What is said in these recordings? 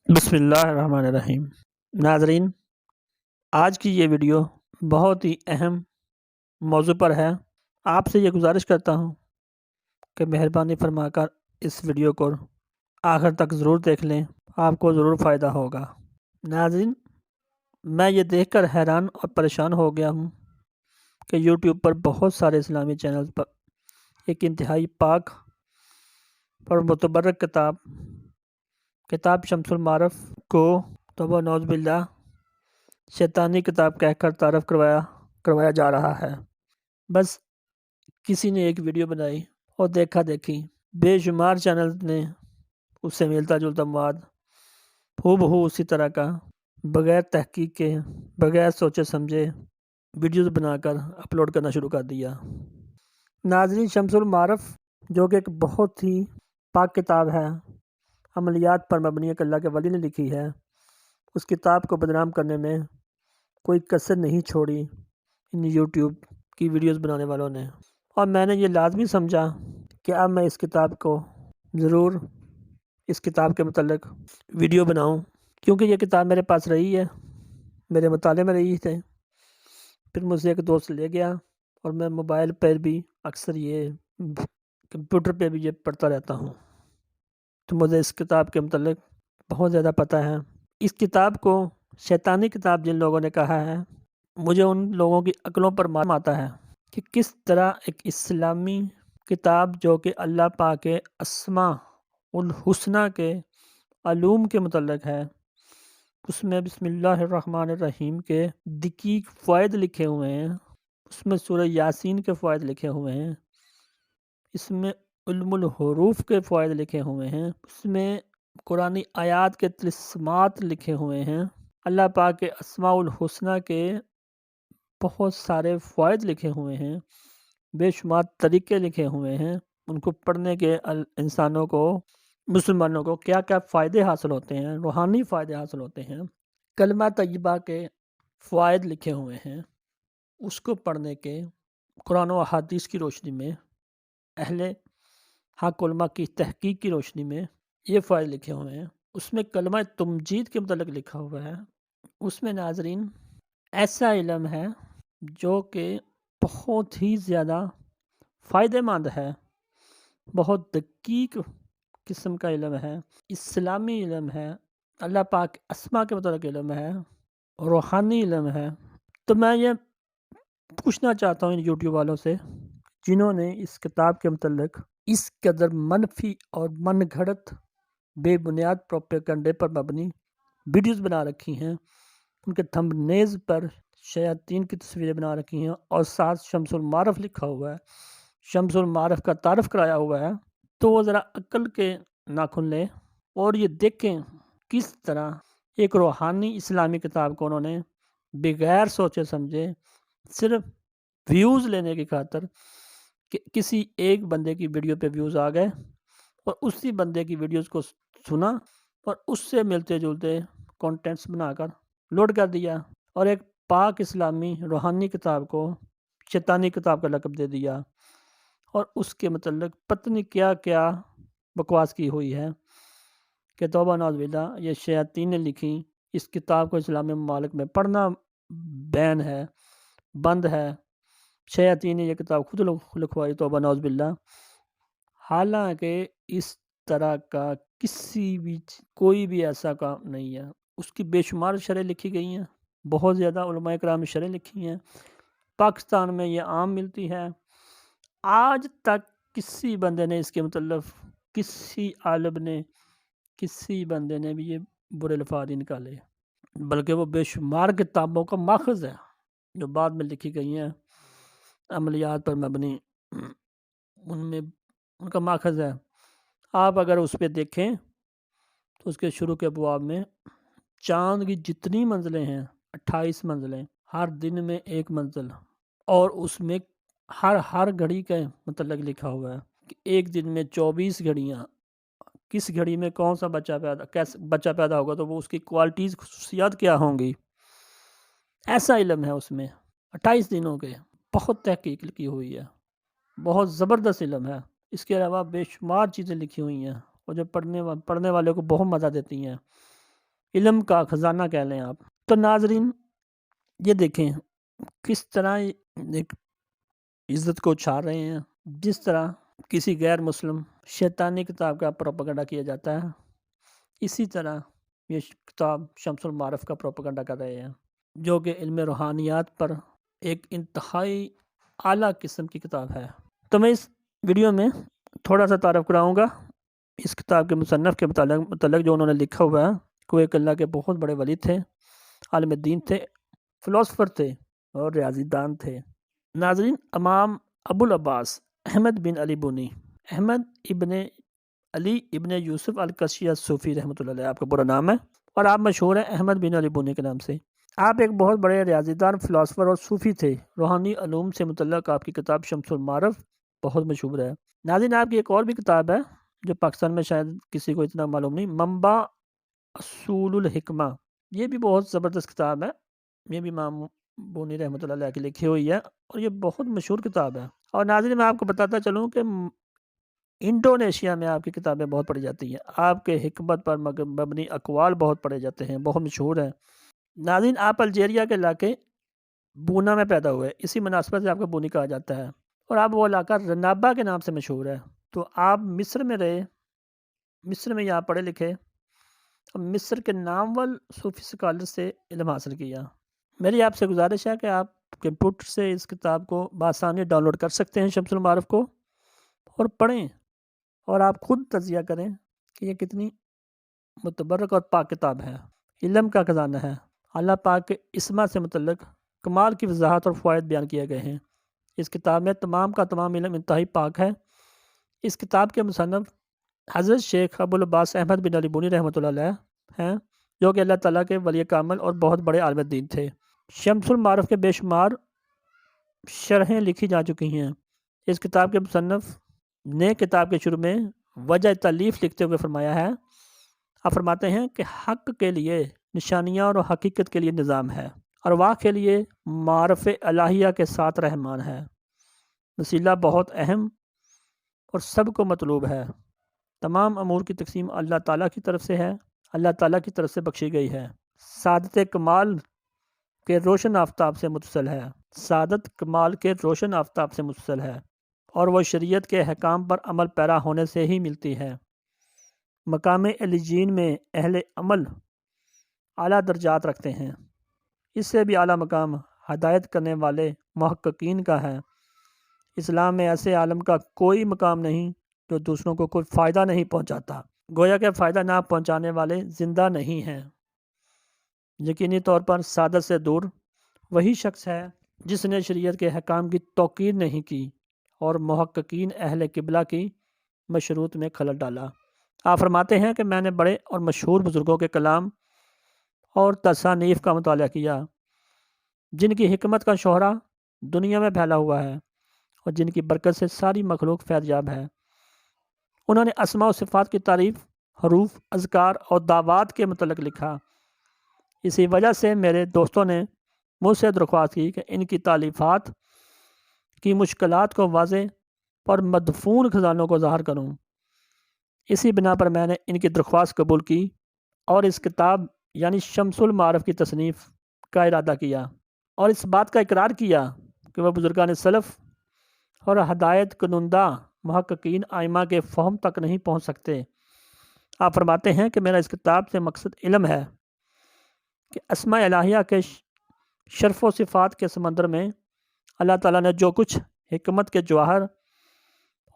بسم اللہ الرحمن الرحیم۔ ناظرین، آج کی یہ ویڈیو بہت ہی اہم موضوع پر ہے۔ آپ سے یہ گزارش کرتا ہوں کہ مہربانی فرما کر اس ویڈیو کو آخر تک ضرور دیکھ لیں، آپ کو ضرور فائدہ ہوگا۔ ناظرین، میں یہ دیکھ کر حیران اور پریشان ہو گیا ہوں کہ یوٹیوب پر بہت سارے اسلامی چینلز پر ایک انتہائی پاک اور متبرک کتاب شمس المعارف کو توبہ نعوذ باللہ شیطانی کتاب کہہ کر تعارف کروایا جا رہا ہے۔ بس کسی نے ایک ویڈیو بنائی اور دیکھا دیکھی بے شمار چینلز نے اس سے ملتا جلتا مواد ہو بہو اسی طرح کا بغیر تحقیق کے، بغیر سوچے سمجھے ویڈیوز بنا کر اپلوڈ کرنا شروع کر دیا۔ ناظرین، شمس المعارف جو کہ ایک بہت ہی پاک کتاب ہے، عملیات پر مبنی ایک اللہ کے ولی نے لکھی ہے، اس کتاب کو بدنام کرنے میں کوئی کسر نہیں چھوڑی ان یوٹیوب کی ویڈیوز بنانے والوں نے۔ اور میں نے یہ لازمی سمجھا کہ اب میں اس کتاب کو ضرور اس کتاب کے متعلق ویڈیو بناؤں، کیونکہ یہ کتاب میرے پاس رہی ہے، میرے مطالعے میں رہی تھے۔ پھر مجھ سے ایک دوست لے گیا اور میں موبائل پر بھی اکثر یہ کمپیوٹر پہ بھی یہ پڑھتا رہتا ہوں، تو مجھے اس کتاب کے متعلق بہت زیادہ پتہ ہے۔ اس کتاب کو شیطانی کتاب جن لوگوں نے کہا ہے، مجھے ان لوگوں کی عقلوں پر ماتم آتا ہے کہ کس طرح ایک اسلامی کتاب جو کہ اللہ پاک کے اسماء الحسنہ کے علوم کے متعلق ہے، اس میں بسم اللہ الرحمن الرحیم کے دقیق فوائد لکھے ہوئے ہیں، اس میں سورہ یاسین کے فوائد لکھے ہوئے ہیں، اس میں علم الحروف کے فوائد لکھے ہوئے ہیں، اس میں قرآنی آیات کے طلسمات لکھے ہوئے ہیں، اللہ پاک کے اسماء الحسنہ کے بہت سارے فوائد لکھے ہوئے ہیں، بے شمار طریقے لکھے ہوئے ہیں، ان کو پڑھنے کے انسانوں کو، مسلمانوں کو کیا کیا فائدے حاصل ہوتے ہیں، روحانی فائدے حاصل ہوتے ہیں، کلمہ طیبہ کے فوائد لکھے ہوئے ہیں، اس کو پڑھنے کے قرآن و احادیث کی روشنی میں، اہل حق علماء کی تحقیق کی روشنی میں یہ فائدے لکھے ہوئے ہیں۔ اس میں کلمہ تمجید کے متعلق لکھا ہوا ہے۔ اس میں ناظرین ایسا علم ہے جو کہ بہت ہی زیادہ فائدہ مند ہے، بہت دقیق قسم کا علم ہے، اسلامی علم ہے، اللہ پاک اسماء کے متعلق علم ہے، روحانی علم ہے۔ تو میں یہ پوچھنا چاہتا ہوں ان یوٹیوب والوں سے جنہوں نے اس کتاب کے متعلق اس قدر منفی اور من گھڑت بے بنیاد پروپیگنڈے پر مبنی ویڈیوز بنا رکھی ہیں، ان کے تھمبنیز پر شیاطین کی تصویریں بنا رکھی ہیں اور ساتھ شمس المعارف لکھا ہوا ہے، شمس المعارف کا تعارف کرایا ہوا ہے، تو وہ ذرا عقل کے ناخن لیں اور یہ دیکھیں کس طرح ایک روحانی اسلامی کتاب کو انہوں نے بغیر سوچے سمجھے، صرف ویوز لینے کی خاطر کہ کسی ایک بندے کی ویڈیو پہ ویوز آ گئے اور اسی بندے کی ویڈیوز کو سنا اور اس سے ملتے جلتے کانٹینٹس بنا کر لوڈ کر دیا اور ایک پاک اسلامی روحانی کتاب کو شیطانی کتاب کا لقب دے دیا اور اس کے متعلق پتہ نہیں کیا کیا بکواس کی ہوئی ہے کہ توبہ نعوذ باللہ یہ شیاطین نے لکھی، اس کتاب کو اسلامی ممالک میں پڑھنا بین ہے، بند ہے، شیاطین نے یہ کتاب خود لکھوائی، توبہ نعوذ باللہ۔ حالانکہ اس طرح کا کوئی بھی ایسا کام نہیں ہے، اس کی بے شمار شرح لکھی گئی ہیں، بہت زیادہ علماء کرام نے شرح لکھی ہیں، پاکستان میں یہ عام ملتی ہے۔ آج تک کسی بندے نے اس کے متعلق، کسی عالم نے، کسی بندے نے بھی یہ برے الفاظ نکالے، بلکہ وہ بے شمار کتابوں کا ماخذ ہے جو بعد میں لکھی گئی ہیں عملیات پر مبنی، ان میں ان کا ماخذ ہے۔ آپ اگر اس پہ دیکھیں تو اس کے شروع کے ابواب میں چاند کی جتنی منزلیں ہیں، 28 منزلیں، ہر دن میں ایک منزل، اور اس میں ہر گھڑی کے متعلق لکھا ہوا ہے کہ ایک دن میں 24 گھڑیاں، کس گھڑی میں کون سا بچہ پیدا ہوگا تو وہ اس کی کوالٹیز، خصوصیات کیا ہوں گی، ایسا علم ہے اس میں 28 دنوں کے، بہت تحقیق کی ہوئی ہے، بہت زبردست علم ہے۔ اس کے علاوہ بے شمار چیزیں لکھی ہوئی ہیں اور جو پڑھنے والے کو بہت مزہ دیتی ہیں۔ علم کا خزانہ کہہ لیں آپ۔ تو ناظرین یہ دیکھیں کس طرح ایک عزت کو چھاڑ رہے ہیں، جس طرح کسی غیر مسلم شیطانی کتاب کا پروپیگنڈا کیا جاتا ہے، اسی طرح یہ کتاب شمس المعارف کا پروپیگنڈا کر رہے ہیں، جو کہ علم روحانیات پر ایک انتہائی اعلیٰ قسم کی کتاب ہے۔ تو میں اس ویڈیو میں تھوڑا سا تعارف کراؤں گا اس کتاب کے مصنف کے متعلق جو انہوں نے لکھا ہوا ہے کہ وہ ایک اللہ کے بہت بڑے ولی تھے، عالم دین تھے، فلاسفر تھے اور ریاضی دان تھے۔ ناظرین، امام ابو العباس احمد بن علی بونی، احمد ابن علی ابن یوسف القشی الصوفی رحمۃ اللہ علیہ آپ کا پورا نام ہے، اور آپ مشہور ہیں احمد بن علی بونی کے نام سے۔ آپ ایک بہت بڑے ریاضی دان، فلاسفر اور صوفی تھے۔ روحانی علوم سے متعلق آپ کی کتاب شمس المعارف بہت مشہور ہے۔ ناظرین، آپ کی ایک اور بھی کتاب ہے جو پاکستان میں شاید کسی کو اتنا معلوم نہیں، منبع اصول الحکمہ، یہ بھی بہت زبردست کتاب ہے، یہ بھی امام بونی رحمۃ اللہ علیہ کی لکھی ہوئی ہے اور یہ بہت مشہور کتاب ہے۔ اور ناظرین میں آپ کو بتاتا چلوں کہ انڈونیشیا میں آپ کی کتابیں بہت پڑھی جاتی ہیں، آپ کے حکمت پر مبنی اقوال بہت پڑھے جاتے ہیں، بہت مشہور ہیں۔ ناظرین، آپ الجیریا کے علاقے بونا میں پیدا ہوئے، اسی مناسبت سے آپ کو بونی کہا جاتا ہے، اور آپ وہ علاقہ رنابا کے نام سے مشہور ہے۔ تو آپ مصر میں رہے، مصر میں یہاں پڑھے لکھے، اور مصر کے نامور صوفی سکالر سے علم حاصل کیا۔ میری آپ سے گزارش ہے کہ آپ کمپیوٹر سے اس کتاب کو بآسانی ڈاؤن لوڈ کر سکتے ہیں، شمس المعارف کو، اور پڑھیں اور آپ خود تجزیہ کریں کہ یہ کتنی متبرک اور پاک کتاب ہے، علم کا خزانہ ہے۔ اللہ پاک کے اسما سے متعلق کمال کی وضاحت اور فوائد بیان کیے گئے ہیں۔ اس کتاب میں تمام کا تمام علم انتہائی پاک ہے۔ اس کتاب کے مصنف حضرت شیخ ابو العباس احمد بن علی بونی رحمۃ اللہ علیہ ہیں، جو کہ اللہ تعالیٰ کے ولی کامل اور بہت بڑے عالم دین تھے۔ شمس المعارف کے بے شمار شرحیں لکھی جا چکی ہیں۔ اس کتاب کے مصنف نے کتاب کے شروع میں وجہ تالیف لکھتے ہوئے فرمایا ہے، آپ فرماتے ہیں کہ حق کے لیے نشانیاں اور حقیقت کے لیے نظام ہے، ارواح کے لیے معارف الہیہ کے ساتھ رحمان ہے۔ وسیلہ بہت اہم اور سب کو مطلوب ہے۔ تمام امور کی تقسیم اللہ تعالیٰ کی طرف سے ہے، اللہ تعالیٰ کی طرف سے بخشی گئی ہے۔ سعادت کمال کے روشن آفتاب سے متصل ہے، سعادت کمال کے روشن آفتاب سے متصل ہے، اور وہ شریعت کے احکام پر عمل پیرا ہونے سے ہی ملتی ہے۔ مقام علیین میں اہل عمل اعلیٰ درجات رکھتے ہیں، اس سے بھی اعلیٰ مقام ہدایت کرنے والے محققین کا ہے۔ اسلام میں ایسے عالم کا کوئی مقام نہیں جو دوسروں کو کوئی فائدہ نہیں پہنچاتا، گویا کہ فائدہ نہ پہنچانے والے زندہ نہیں ہیں۔ یقینی طور پر سعادت سے دور وہی شخص ہے جس نے شریعت کے احکام کی توقیر نہیں کی اور محققین اہل قبلہ کی مشروط میں خلل ڈالا۔ آپ فرماتے ہیں کہ میں نے بڑے اور مشہور بزرگوں کے کلام اور تصانیف کا مطالعہ کیا، جن کی حکمت کا شہرہ دنیا میں پھیلا ہوا ہے اور جن کی برکت سے ساری مخلوق فیض یاب ہے۔ انہوں نے اسماء و صفات کی تعریف، حروف، اذکار اور دعوات کے متعلق لکھا۔ اسی وجہ سے میرے دوستوں نے مجھ سے درخواست کی کہ ان کی تالیفات کی مشکلات کو واضح اور مدفون خزانوں کو ظاہر کروں۔ اسی بنا پر میں نے ان کی درخواست قبول کی اور اس کتاب یعنی شمس المعارف کی تصنیف کا ارادہ کیا، اور اس بات کا اقرار کیا کہ وہ بزرگان سلف اور ہدایت کنندہ محققین ائمہ کے فہم تک نہیں پہنچ سکتے۔ آپ فرماتے ہیں کہ میرا اس کتاب سے مقصد علم ہے کہ اسماء الہیہ کے شرف و صفات کے سمندر میں اللہ تعالیٰ نے جو کچھ حکمت کے جواہر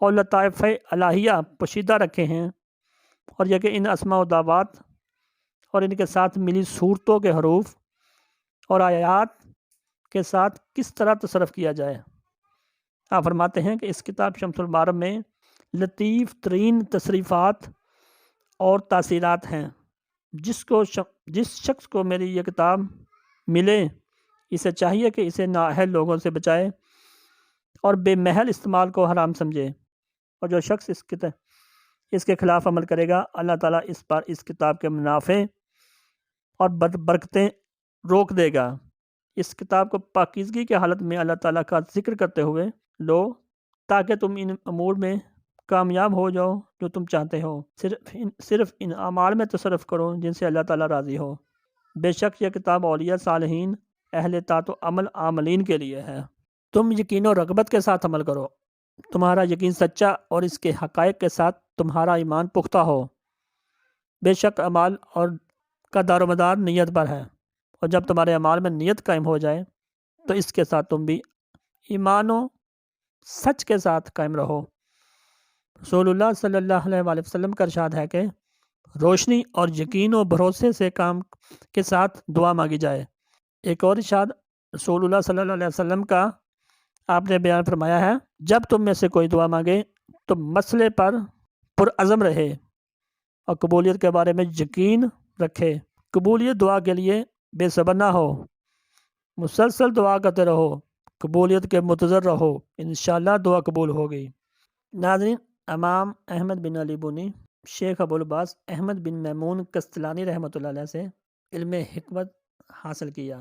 اور لطائف الہیہ پوشیدہ رکھے ہیں، اور یہ کہ ان اسماء و دعوات اور ان کے ساتھ ملی صورتوں کے حروف اور آیات کے ساتھ کس طرح تصرف کیا جائے۔ آپ فرماتے ہیں کہ اس کتاب شمس المعارف میں لطیف ترین تصریفات اور تاثیرات ہیں۔ جس شخص کو میری یہ کتاب ملے اسے چاہیے کہ اسے نااہل لوگوں سے بچائے اور بے محل استعمال کو حرام سمجھے، اور جو شخص اس کے خلاف عمل کرے گا اللہ تعالیٰ اس پر اس کتاب کے منافع اور برکتیں روک دے گا۔ اس کتاب کو پاکیزگی کی حالت میں اللہ تعالیٰ کا ذکر کرتے ہوئے لو، تاکہ تم ان امور میں کامیاب ہو جاؤ جو تم چاہتے ہو، صرف ان اعمال میں تصرف کرو جن سے اللہ تعالیٰ راضی ہو۔ بے شک یہ کتاب اولیاء، صالحین، اہل طاعت و عمل عاملین کے لیے ہے۔ تم یقین و رغبت کے ساتھ عمل کرو، تمہارا یقین سچا اور اس کے حقائق کے ساتھ تمہارا ایمان پختہ ہو۔ بے شک اعمال اور کا دار و مدار نیت پر ہے، اور جب تمہارے اعمال میں نیت قائم ہو جائے تو اس کے ساتھ تم بھی ایمان و سچ کے ساتھ قائم رہو۔ رسول اللہ صلی اللہ علیہ وآلہ وسلم کا ارشاد ہے کہ روشنی اور یقین و بھروسے سے کام کے ساتھ دعا مانگی جائے۔ ایک اور ارشاد رسول اللہ صلی اللہ علیہ وسلم کا آپ نے بیان فرمایا ہے، جب تم میں سے کوئی دعا مانگے تو مسئلے پر پرعزم رہے اور قبولیت کے بارے میں یقین رکھے۔ قبولیت دعا کے لیے بے صبر نہ ہو، مسلسل دعا کرتے رہو، قبولیت کے منتظر رہو، انشاءاللہ دعا قبول ہوگی۔ ناظرین، امام احمد بن علی بونی شیخ ابو العباس احمد بن میمون کستلانی رحمۃ اللہ علیہ سے علم حکمت حاصل کیا۔